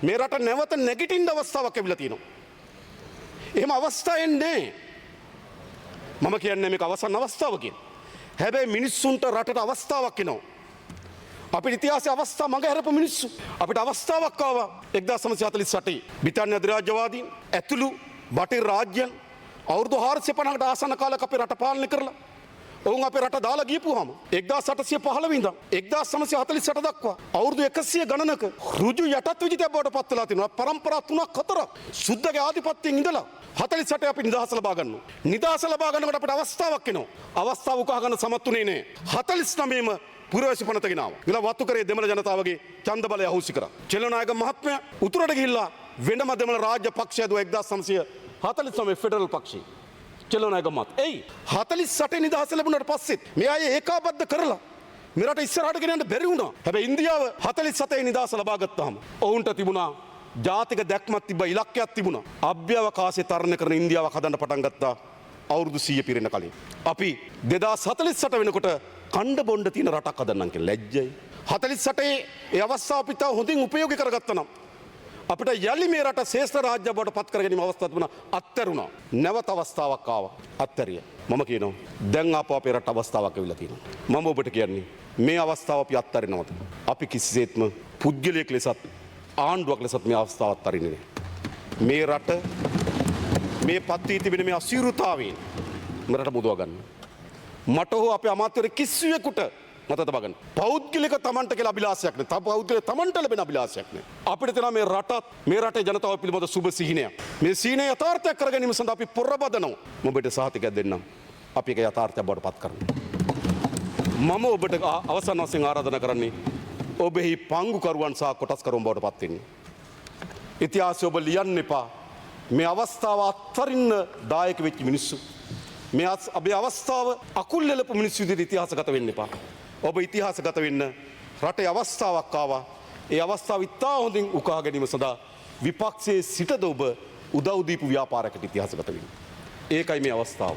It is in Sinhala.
මේ රට නැවත නැගිටින්න අවස්ථාවක් ලැබිලා තියෙනවා. එහෙම අවස්ථා එන්නේ මම කියන්නේ මේක අවසන් අවස්ථාව කියලා. හැබැයි මිනිස්සුන්ට රටට අවස්ථාවක් එනවා. අපේ ඉතිහාසයේ අවස්ථා මඟ හැරපු මිනිස්සු අපිට අවස්ථාවක් ආවා 1948 බ්‍රිතාන්‍ය අධිරාජ්‍යවාදීන් ඇතුළු බටහිර රාජ්‍යයන් අවුරුදු 450කට ආසන්න කාලයක් අපේ රට පාලනය කරලා ඔවුන් අපේ රට දාලා ගියපුවාම 1815 ඉඳන් 1948 දක්වා අවුරුදු 100 ගණනක ඍජු යටත් විජිතය බවට පත් වෙලා තිනවා. පරම්පරා 3-4ක් සුද්ධගේ ආධිපත්‍යයෙන් ඉඳලා 48 අපි නිදහස ලබා ගන්නවා. නිදහස ලබා ගන්නකොට අපිට අවස්ථාවක් එනවා. අවස්ථාව උකහා ගන්න සමත්ුනේ නෑ. 49ම පුරවැසි පනත ගෙනාවා. ගිලා වත්තු කරේ දෙමළ ජනතාවගේ ඡන්ද බලය අහෝසි කරා. චෙලනායක මහත්මයා උතුරට ගිහිල්ලා වෙනම දෙමළ රාජ්‍ය පක්ෂය දුව 1949 ෆෙඩරල් පක්ෂය. චෙලනායක මහත්. එයි 48 නිදහස ලැබුණාට පස්සෙත් මේ අය ඒකාබද්ධ කරලා මෙරට ඉස්සරහට ගෙනියන්න බැරි වුණා. හැබැයි ඉන්දියාව 47 නිදහස ලබා ගත්තාම ඔවුන්ට තිබුණා ජාතික දැක්මක් තිබ්බා, ඉලක්කයක් තිබුණා. අභ්‍යවකාශය තරණය කරන ඉන්දියාවක් හදන්න පටන් ගත්තා අවුරුදු 100 පිරෙන කලින්. අපි 2048 වෙනකොට කණ්ඩ බොණ්ඩ තියෙන රටක් හදන්නම් කියලා ලැජ්ජයි. 48 ඒ අවස්ථාව අපිට හොඳින් උපයෝගී කරගත්තා නම් අපිට යලි මේ රට ශ්‍රේෂ්ඨ රාජ්‍ය බවට පත් කර ගැනීම අවස්ථාවක් තිබුණා. අත්හැරුණා. නැවත අවස්ථාවක් ආවා. අත්හැරිය. මම කියනවා දැන් ආපහු අපේ රට අවස්ථාවක් ඇවිල්ලා තියෙනවා. මම ඔබට කියන්නේ මේ අවස්ථාව අපි අත්හරිනවද? අපි කිසිසේත්ම පුද්ගලයෙක් ලෙසත් ආණ්ඩුවක් ලෙසත් මේ අවස්ථාව අත්හරින්නේ නැහැ. මේ රට මේ පත් වී තිබෙන මේ අසීරුතාවයෙන් මේ රට මුදවා ගන්න. මට හෝ අපේ අමාත්‍යවරු කිසිවෙකුට මත තබා ගන්න. පෞද්ගලික තමන්ට කියලා අභිලාෂයක් නැහැ. පෞද්ගලික තමන්ට ලැබෙන අභිලාෂයක් නැහැ. අපිට තියෙනවා මේ රටත් මේ රටේ ජනතාව පිළිබඳ සුබ සිහිනයක්. මේ සිහිනය යථාර්ථයක් කර ගැනීම සඳහා අපි පොරබදනවා. මම ඔබට සහතිකයක් දෙන්නම්. අපි ඒක යථාර්ථයක් බවට පත් කරනවා. මම ඔබට අවසන් වශයෙන් ආරාධනා කරන්නේ ඔබෙහි පංගුකරුවන් සහ කොටස්කරුවන් බවට පත් වෙන්න. ඉතිහාසය ඔබ ලියන්න එපා. මේ අවස්ථාව අත්හරින්න දායක වෙච්ච මිනිස්සු. මේ අපේ අවස්ථාව අකුල් එලපු මිනිස්සු විදිහට ඉතිහාසගත වෙන්න එපා. ඔබ ඉතිහාසගත වෙන්න රටේ අවස්ථාවක් ආවා. ඒ අවස්ථාව ඉතා හොඳින් උකහා ගැනීම සඳහා විපක්ෂයේ සිටද ඔබ උදව් දීපු ව්‍යාපාරයකට ඉතිහාසගත වෙන්න. ඒකයි මේ අවස්ථාව.